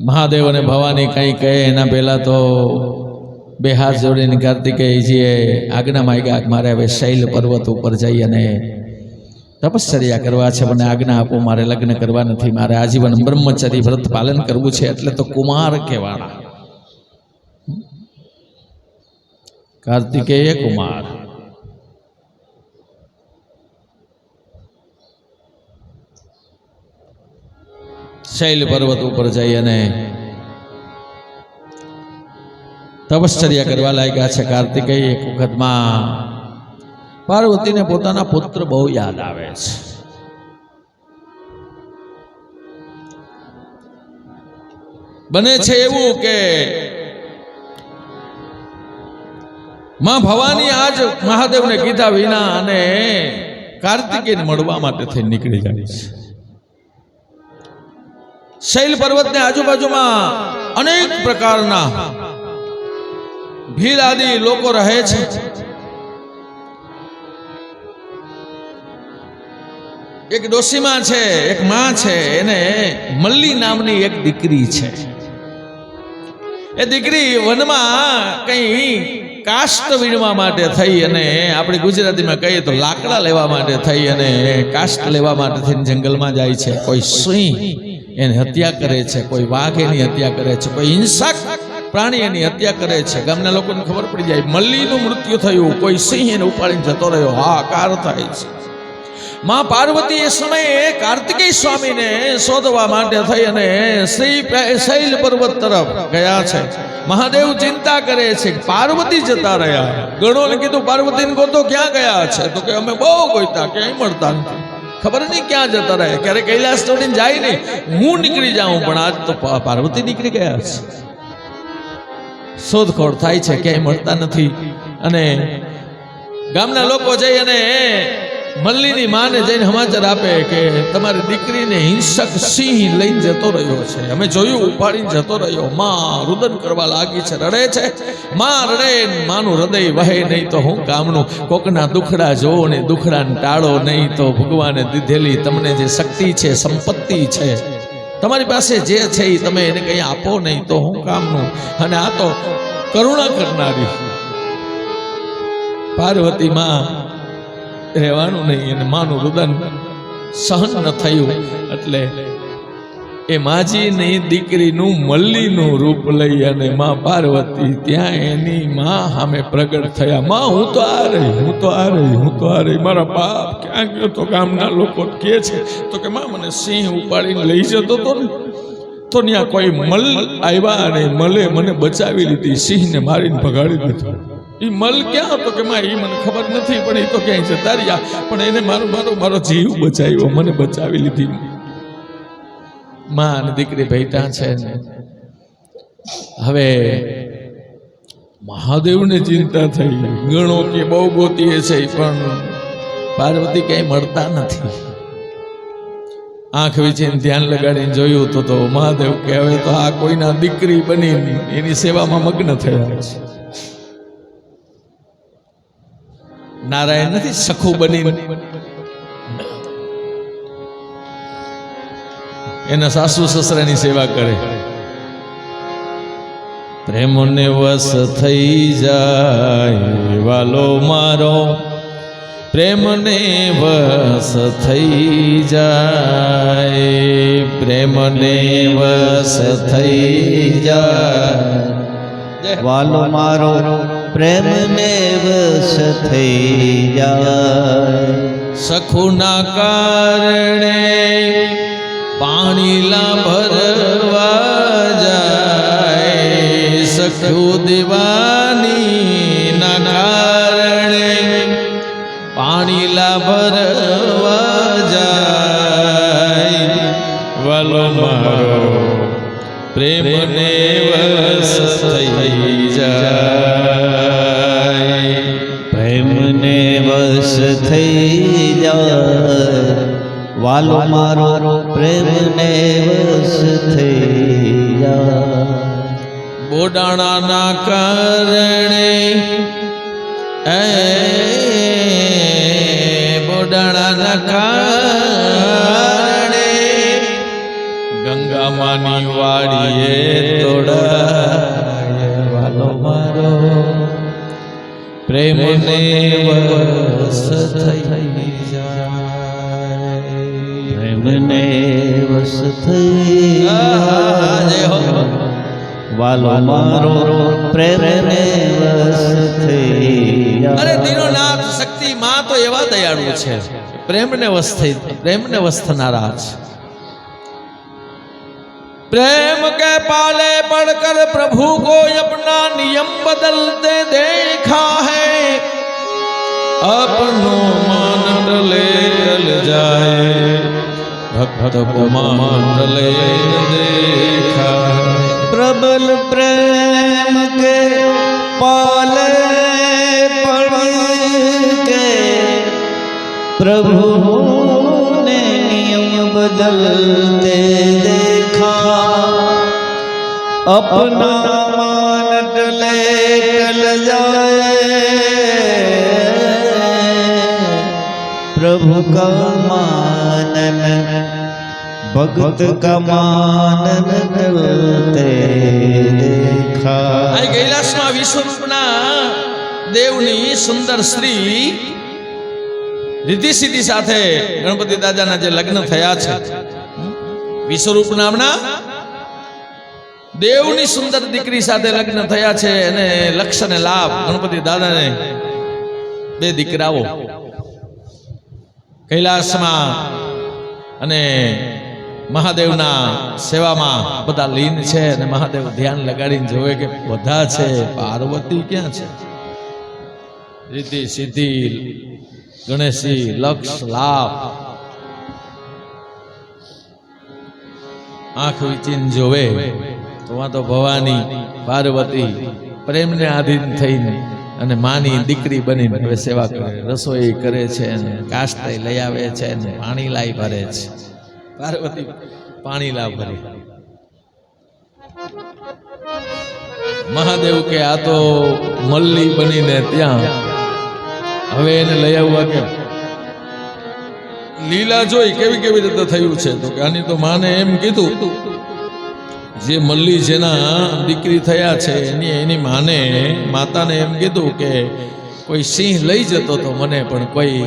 મહાદેવ અને ભવાની કંઈ કહે એના પહેલાં તો બે હાથ જોડીને કાર્તિકેયજીએ આજ્ઞા માંગ્યા, મારે હવે શૈલ પર્વત ઉપર જઈ અને તપશ્ચર્યા કરવા છે, મને આજ્ઞા આપો, મારે લગ્ન કરવા નથી, મારે આજીવન બ્રહ્મચર્ય વ્રત પાલન કરવું છે. એટલે તો કુમાર કહેવાના, કાર્તિકેય કુમાર. શૈલ પર્વત ઉપર જઈ અને તપશ્ચર્યા કરવા લાગ્યા છે. કાર્તિકેય એક વખતમાં પાર્વતીને પોતાના પુત્ર બહુ યાદ આવે છે. બને છે એવું કે માં ભવાની આજ મહાદેવને કીધા વિના અને કાર્તિકેયને મળવા માટે થઈ નીકળી જાય છે. શૈલ પર્વતની આજુબાજુમાં અનેક પ્રકારના ભીલ આદિ લોકો રહે છે. એક ડોશીમાં છે, એક માં છે, એને મલ્લી નામની એક દીકરી છે. એ દીકરી વનમાં કઈ કાષ્ટ વીણવા માટે થઈ અને આપણી ગુજરાતીમાં કહીએ તો લાકડા લેવા માટે થઈ અને કાષ્ટ લેવા માટે થઈને જંગલમાં જાય છે. કોઈ સિંહ એની હત્યા કરે છે, કોઈ વાઘ એની હત્યા કરે છે, કોઈ હિંસક પ્રાણી એની હત્યા કરે છે. ગામના લોકોને ખબર પડી જાય મલ્લીનું મૃત્યુ થયું, કોઈ સિંહ એને ઉપાડીને જતો રહ્યો, હાહાકાર થાય છે. માં પાર્વતી એ સમયે કાર્તિકેય સ્વામીને શોધવા માટે થઈ અને શૈલ પર્વત તરફ ગયા છે. મહાદેવ ચિંતા કરે છે, પાર્વતી જતા રહ્યા. ગણોને કીધું પાર્વતીને ગોતો, ક્યાં ગયા છે? તો કે અમે બહુ ગોતા, ક્યાંય મળતા નથી, ખબર નહીં ક્યાં જતા રહ્યા. ક્યારે કૈલાસ છોડીને જાય નહીં, હું નીકળી જાઉં, પણ આજ તો પાર્વતી નીકળી ગયા છે. શોધખોળ થાય છે, ક્યાંય મળતા નથી. અને ગામના લોકો જઈ અને મલ્લીની માને જઈને સમાચાર આપે કે તમારી દીકરીને હિંસક સિંહ લઈને જતો રહ્યો છે, અમે જોયું, ઉપાડીને જતો રહ્યો. માં રુદન કરવા લાગી છે, રડે છે. માં રડે, માનું હૃદય વહે નહીં તો હું કામનું. કોકના દુખડા જોવો ને દુખડાને ટાળો નહીં તો ભગવાને દીધેલી તમને જે શક્તિ છે, સંપત્તિ છે, તમારી પાસે જે છે એ તમે એને કંઈ આપો નહીં તો હું કામનું. અને આ તો કરુણા કરનારી પાર્વતી માં રહેવાનું નહીં. અને માનું રુદન સહન ન થયું એટલે એ માજીની દીકરીનું મલ્લીનું રૂપ લઈ અને માં પાર્વતી ત્યાં એની માં સામે પ્રગટ થયા. માં હું તો આ રહી, હું તો આ રહી, હું તો આ રહી, મારા બાપ ક્યાં ગયો? તો ગામના લોકો કહે છે તો કે માં મને સિંહ ઉપાડીને લઈ જતો હતો ને, તો ત્યાં કોઈ મલ આવ્યા અને મલે મને બચાવી લીધી, સિંહને મારીને ભગાડી દીધો. એ મલ ક્યાં હતો કે માં એ મને ખબર નથી, પણ એ તો ક્યાંય જતા રહ્યા, પણ એને મારો જીવ બચાવ્યો, મને બચાવી લીધી. માં અને દીકરી ભેટા છે. હવે મહાદેવને ચિંતા થઈ. ગણો કે બહુ ગોતીએ છે પણ પાર્વતી ક્યાંય મળતા નથી. આંખ વીચીને ધ્યાન લગાડીને જોયું તો મહાદેવ કે હવે તો આ કોઈના દીકરી બની એની સેવામાં મગ્ન થયા છે. નારાયણ નથી, સખુ બની એના સાસુ સસરાની સેવા કરે. પ્રેમને વશ થઈ જાય વાલો મારો, પ્રેમને વશ થઈ જાય, પ્રેમને વશ થઈ જાય વાલો મારો, પ્રેમને વશ થઈ જાય. સખુના કારણે પાણીલા ભરવા જાય, સખુ દીવાની ના કારણે પાણીલા ભરવા જાય. વાલો મારો પ્રેમને વશ થઈ જાય, પ્રેમને વશ થઈ જાય વાલો મારો, પ્રેમને વશ થઈ જાય. બોડાણાના કારણે બોડાણાના કારણે ગંગા ગામાની વાડીએ તોડાય વાલો મારો પ્રેમને વશ થઈ જાય પ્રેમને વશ થઈ જાય વાલો મારો પ્રેમને વશ થઈ જાય. અરે દીનોનાથ શક્તિ માં તો એવા દયાળુ છે, પ્રેમને વશ થનારા છે. प्रेम के पाले पड़कर प्रभु को अपना नियम बदलते देखा है, अपनो मान टले टल जाए भक्त को मान टले देखा है. प्रबल प्रेम के पाले पड़ के प्रभु ने नियम बदलते देखा, अपना मान टले टल जाए प्रभु का मानन भक्त का मानन टलते देखा. આ કૈલાસમાં વિશ્વરૂપના દેવની સુંદર સ્ત્રી રીતિ સિદ્ધિ સાથે ગણપતિ દાદાના જે લગ્ન થયા છે, વિશ્વરૂપ નામના દેવની સુંદર દીકરી સાથે લગ્ન થયા છે, અને લક્ષ અને લાભ ગણપતિ દાદાને બે દીકરાઓ કૈલાસમાં અને મહાદેવના સેવામાં બધા લીન છે. અને મહાદેવ ધ્યાન લગાડીને જોવે કે બધા છે, પાર્વતી ક્યાં છે? રીતિ સિદ્ધિ ગણેશજી લક્ષ લાભ આંખ વિચીને જોવે તો આ તો ભવાની પાર્વતી પ્રેમને આધીન થઈને અને માની દીકરી બનીને હવે સેવા કરે, રસોઈ કરે છે, અને કાસ્તે લઈ આવે છે, અને પાણી લાઈ ભરે છે. પાર્વતી પાણી લાવ ભરી. મહાદેવ કે આ તો મલ્લી બનીને ત્યાં હવે એને લઈ આવવા કે લીલા જોઈ કેવી કેવી રીતે થયું છે. તો કે આની તો માને એમ કીધું, જે મલ્લી જેના દીકરી થયા છે એની માને માતાને એમ કીધું કે કોઈ સિંહ લઈ જતો તો મને, પણ કોઈ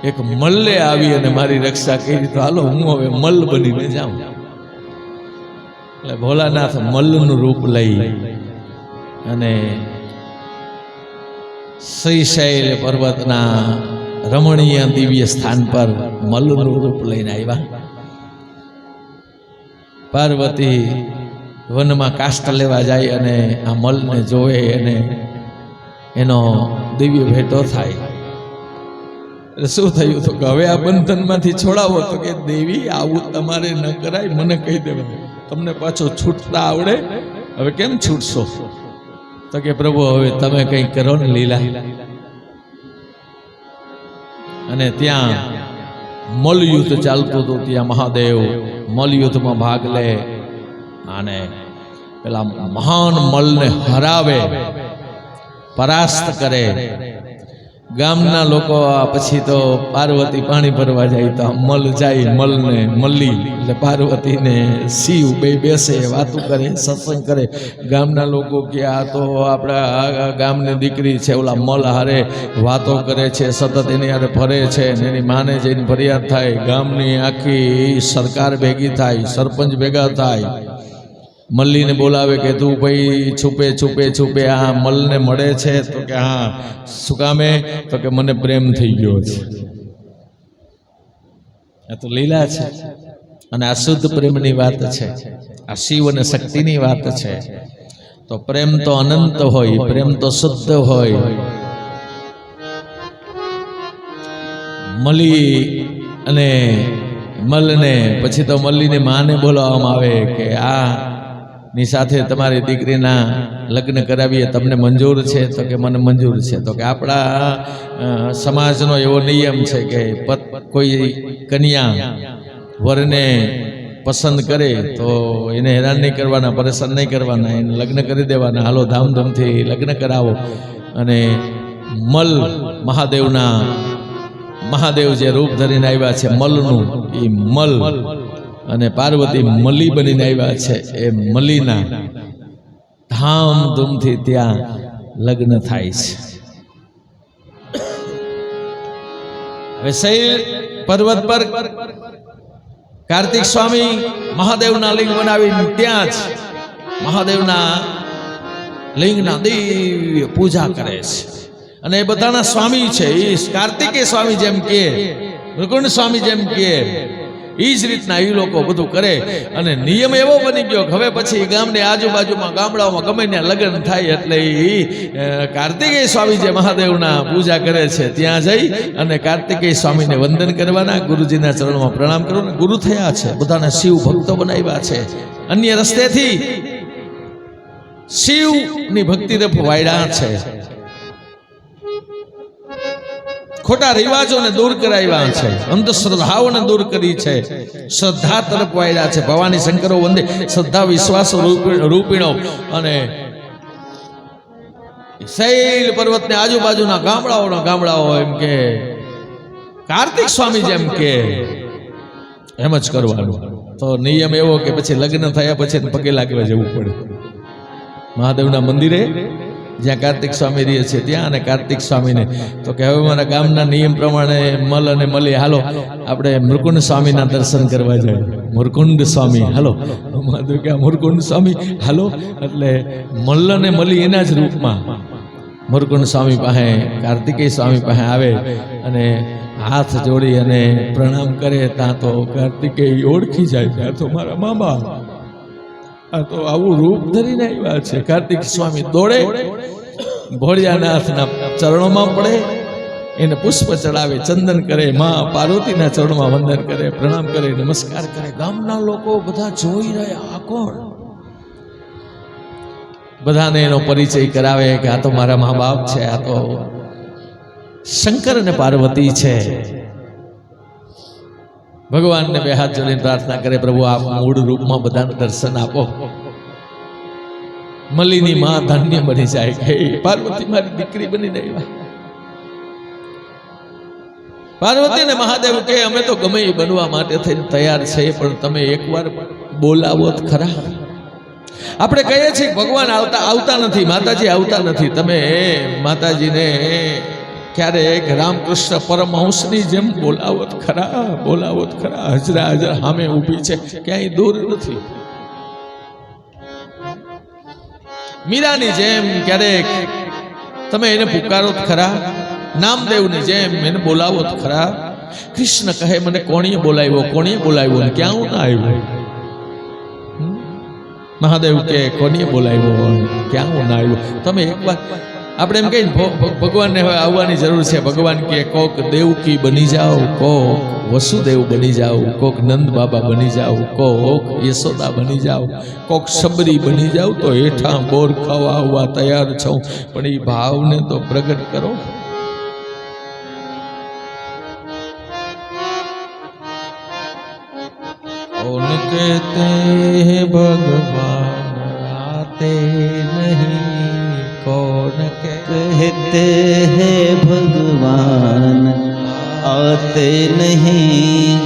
એક મલ્લે આવી અને મારી રક્ષા કરી, તો હાલો હું હવે મલ્લ બનીને જાઉં. એટલે ભોલાનાથ મલ્લનું રૂપ લઈ અને શ્રીશૈલ પર્વતના રમણીય દિવ્ય સ્થાન પર મલ્લનું રૂપ લઈને આવ્યા. પાર્વતી વનમાં કાષ્ટ લેવા જાય અને આ મલને જોવે અને એનો દિવ્ય ભેટો થાય. એટલે શું થયું? તો કે હવે આ બંધનમાંથી છોડાવો. તો કે દેવી આવું તમારે ન કરાય, મને કહી દેવા, તમને પાછો છૂટતા આવડે, હવે કેમ છૂટશો? તો કે પ્રભુ હવે તમે કંઈ કરો ને લીલા. અને ત્યાં મલયુદ્ધ ચાલતું હતું. ત્યાં મહાદેવ મલયુદ્ધમાં ભાગ લે અને પેલા મહાન મલને હરાવે, પરાસ્ત કરે. ગામના લોકો પછી તો પાર્વતી પાણી ભરવા જાય તો મલ જાય, મલને મલ્લી એટલે પાર્વતીને શિવ બે બેસે, વાતો કરે, સત્સંગ કરે. ગામના લોકો કે આ તો આપણા ગામની દીકરી છે, ઓલા મલ હારે વાતો કરે છે, સતત એની હારે ફરે છે. ને એની માને જઈને ફરિયાદ થાય, ગામની આખી સરકાર ભેગી થાય, સરપંચ ભેગા થાય, મલ્લીને બોલાવે કે તું ભાઈ છુપે છુપે છુપે આ મલને મળે છે. તો કે હા, શું કામે? તો કે મને પ્રેમ થઈ ગયો છે. આ તો લીલા છે અને આ શુદ્ધ પ્રેમની વાત છે, આ શિવ અને શક્તિની વાત છે. તો પ્રેમ તો અનંત હોય, પ્રેમ તો શુદ્ધ હોય. મલી અને મલને પછી તો મલ્લીને માને બોલાવવામાં આવે કે આ ની સાથે તમારી દીકરીના લગ્ન કરાવીએ, તમને મંજૂર છે? તો કે મને મંજૂર છે. તો કે આપણા સમાજનો એવો નિયમ છે કે કોઈ કન્યા વરને પસંદ કરે તો એને હેરાન નહીં કરવાના, પરેશાન નહીં કરવાના, એને લગ્ન કરી દેવાના. હાલો ધામધૂમથી લગ્ન કરાવો. અને મલ મહાદેવ જે રૂપ ધરીને આવ્યા છે મલનું, એ મલ અને પાર્વતી મલી બનીને આવ્યા છે. એ મલીના ધામધૂમથી ત્યાં લગ્ન થાય છે. હવે શૈલ પર્વત પર કાર્તિક સ્વામી મહાદેવના લિંગ બનાવીને ત્યાં જ મહાદેવના લિંગના દિવ્ય પૂજા કરે છે. અને એ બધાના સ્વામી છે. એ કાર્તિકેય સ્વામી જેમ કે, મૃકુંડ સ્વામી જેમ કે, એ જ રીતના એ લોકો બધું કરે. અને નિયમ એવો બની ગયો કે હવે પછી ગામની આજુબાજુમાં ગામડાઓમાં ગમે ત્યાં લગ્ન થાય એટલે એ કાર્તિકેય સ્વામી જે મહાદેવના પૂજા કરે છે ત્યાં જઈ અને કાર્તિકેય સ્વામીને વંદન કરવાના, ગુરુજીના ચરણોમાં પ્રણામ કરવાના. ગુરુ થયા છે, બધાને શિવ ભક્તો બનાવ્યા છે. અન્ય રસ્તેથી શિવની ભક્તિ તરફ વાળ્યા છે. ખોટા રિવાજોને દૂર કરાવ્યા છે, અંધશ્રદ્ધાઓને દૂર કરી છે, શ્રદ્ધા તરફ વાળ્યા છે. ભવાની શંકરો વંદે શ્રદ્ધા વિશ્વાસ રૂપિણો. અને શૈલ પર્વતની આજુબાજુના ગામડાઓ એમ કે કાર્તિક સ્વામી જેમ કે એમ જ કરવાનું. તો નિયમ એવો કે પછી લગ્ન થયા પછી પગે લાગવા જવું પડે મહાદેવના મંદિરે જ્યાં કાર્તિક સ્વામી રહે છે ત્યાં. અને કાર્તિક સ્વામીને તો કે હવે મારા ગામના નિયમ પ્રમાણે મલ અને મલી હાલો આપણે મૃકુંડ સ્વામીના દર્શન કરવા જાય. મુરકુંડ સ્વામી હાલો, મહાદેવ કે મુરકુંડ સ્વામી હાલો. એટલે મલ્લ અને મલી એના જ રૂપમાં મુરકુંડ સ્વામી પાસે, કાર્તિકેય સ્વામી પાસે આવે અને હાથ જોડી અને પ્રણામ કરે. ત્યાં તો કાર્તિકેય ઓળખી જાય કે આ તો મારા મા બાપ, આ તો આવું રૂપ ધરીને આવ્યા છે. કાર્તિક સ્વામી દોડે, ભોળિયાનાથના ચરણોમાં પડે, એને પુષ્પ ચડાવે, ચંદન કરે, માં પાર્વતીના ચરણોમાં વંદન કરે, પ્રણામ કરે, નમસ્કાર કરે. ગામના લોકો બધા જોઈ રહ્યા, આ કોણ? બધાને એનો પરિચય કરાવે કે આ તો મારા મા બાપ છે, આ તો શંકર અને પાર્વતી છે. ભગવાનને બે હાથ જોડીને પ્રાર્થના કરે, પ્રભુ આપ મૂળ રૂપમાં બધાને દર્શન આપો. મલીની માં ધન્ય બની જાય કે પાર્વતી મારી દીકરી બનીને આવ્યા. પાર્વતી અને મહાદેવ કે અમે તો ગમે એ બનવા માટે થઈને તૈયાર છે, પણ તમે એકવાર બોલાવો જ ખરા. આપણે કહીએ છીએ ભગવાન આવતા નથી, માતાજી આવતા નથી. તમે માતાજીને ક્યારેક રામકૃષ્ણ પરમહંસની જેમ બોલાવો જ ખરા, બોલાવો જ ખરા. હજરા હજરા સામે ઊભી છે, ક્યાંય દૂર નથી. મીરાની જેમ ક્યારેક તમે એને પુકારો જ ખરા, નામદેવની જેમ એને બોલાવો જ ખરા. કૃષ્ણ કહે મને કોણીએ બોલાવ્યો ને ક્યાં હું ના આવ્યો. મહાદેવ કે કોણીએ બોલાવ્યો ક્યાં હું ના આવ્યો. તમે એકવાર આપણે એમ કહીને ભગવાનને હવે આવવાની જરૂર છે. ભગવાન કે કોક દેવકી બની જાઓ, કોક વસુદેવ બની જાઓ, કોક નંદ બાબા બની જાઓ, કોક યશોદા બની જાઓ, કોક શબરી બની જાઓ. તો હેઠા બોર ખાવા આવવા તૈયાર છું, પણ એ ભાવને તો પ્રગટ કરો. कौन कहते हैं भगवान आते नहीं, कौन कहते हैं भगवान आते नहीं,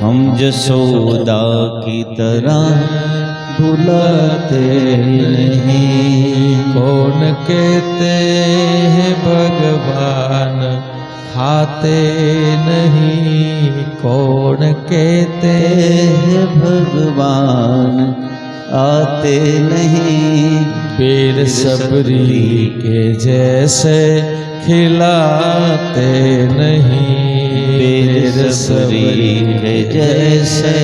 हम जसोदा की तरह बुलाते नहीं. कौन कहते हैं भगवान खाते नहीं, कौन कहते हैं भगवान आते नहीं, बेर सबरी के जैसे खिलाते नहीं, बेर सबरी के जैसे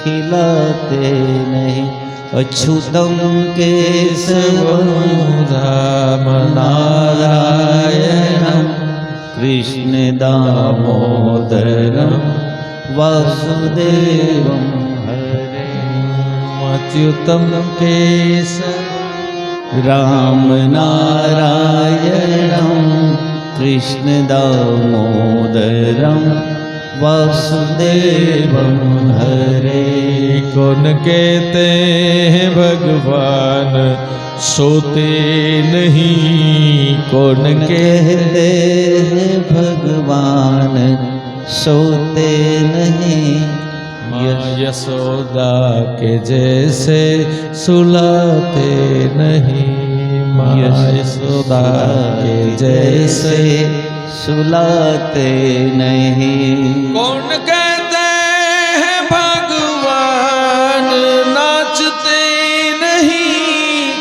खिलाते नहीं. अच्युतम केशवम राम नारायणम कृष्ण दामोदरम वासुदेवम हरे. अच्युतम केशव राम नारायणम कृष्ण दामोदरम वासुदेवम हरे. कौन कहते हैं भगवान सोते नहीं, कौन कहते हैं भगवान सोते नहीं, यशोदा के जैसे सुलाते नहीं, माँ यशोदा के जैसे सुलाते नहीं। कौन कहते हैं भगवान नाचते नहीं,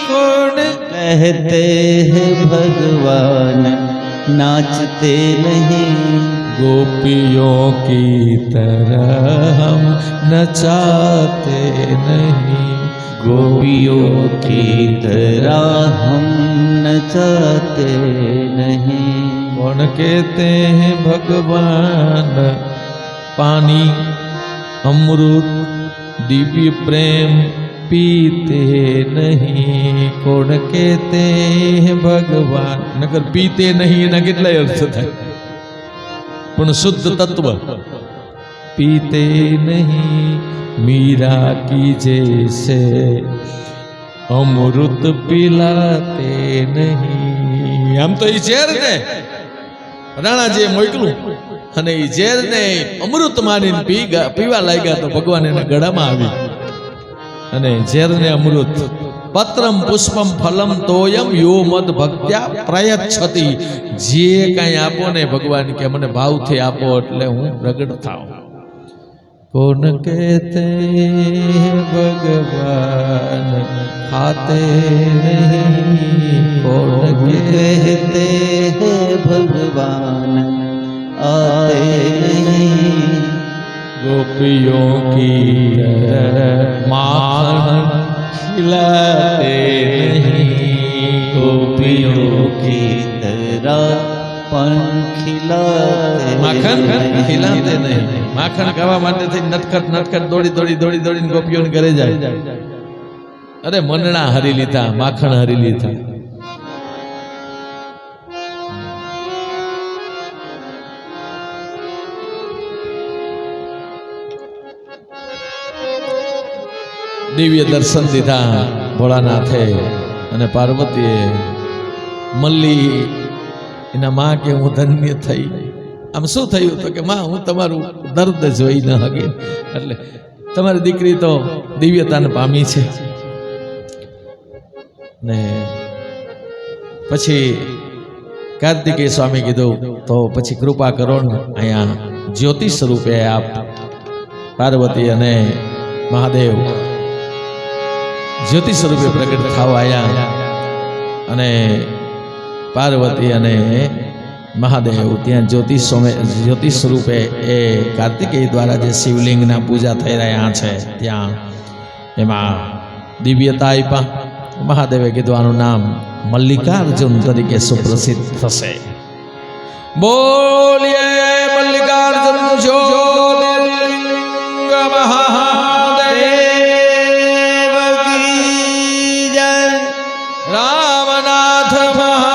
कौन कहते हैं भगवान नाचते नहीं। गोपियों की तरह हम नचाते नहीं, गोपियों की तरह हम नचाते नहीं। कौन कहते हैं भगवान पानी अमृत दिव्य प्रेम पीते नहीं, कौन कहते हैं भगवान नगर पीते नहीं न કેટલાય અર્થ થાય પણ શુદ્ધ તત્વ पीते नहीं, मीरा की जैसे अमृत पिलाते नहीं। આમ તો એ ઝેર ને રાણાજીએ મોકલું અને એ ઝેર ને અમૃત માનીને પીવા લાગ્યા તો ભગવાન એના ગળામાં આવી અને ઝેર ને અમૃત પત્રમ પુષ્પમ ફલમ તોયમ યો મદ ભક્ત્યા પ્રયચ્છતિ, જે કાંઈ આપો ને ભગવાન કે મને ભાવથી આપો એટલે હું પ્રગટ થાઉં। कौन कहते भगवान खाते नहीं, कौन कहते हैं भगवान आते नहीं। गोपियों की तरह माखन खिलाते नहीं, गोपियों की तरह खिलाते माखन नहीं। खिलाते नहीं। माखन खावा માટે થઈ નટખટ નટખટ દોડી દોડી દોડી દોડીને ગોપીઓને ઘરે જાય। અરે મનડા હરી લીધા, માખણ હરી લીધા। દિવ્ય દર્શન દીધા ભોળાનાથે અને પાર્વતીએ। મલ્લી એના માં કે હું ધન્ય થઈ। આમ શું થયું તો કે માં હું તમારું દર્દ જોઈ ન હકી, એટલે તમારી દીકરી તો દિવ્યતાને પામી છે। ને પછી કાર્તિકેય સ્વામી કીધું તો પછી કૃપા કરો ને અહીંયા જ્યોતિ સ્વરૂપે આપ પાર્વતી અને મહાદેવ જ્યોતિ સ્વરૂપે પ્રગટ થવા આવ્યા અને પાર્વતી અને મહાદેવ ત્યાં જ્યોતિ સ્વરૂપે એ કાર્તિકેય દ્વારા જે શિવલિંગના પૂજા થઈ રહ્યા છે ત્યાં એમાં દિવ્યતા આપ્યા। મહાદેવે કીધું આનું નામ મલ્લિકાર્જુન તરીકે સુપ્રસિદ્ધ થશે। બોલીએ મલ્લિકાર્જુન જ્યોતિર્લિંગ મહાદેવ કી જય, રામનાથ મહા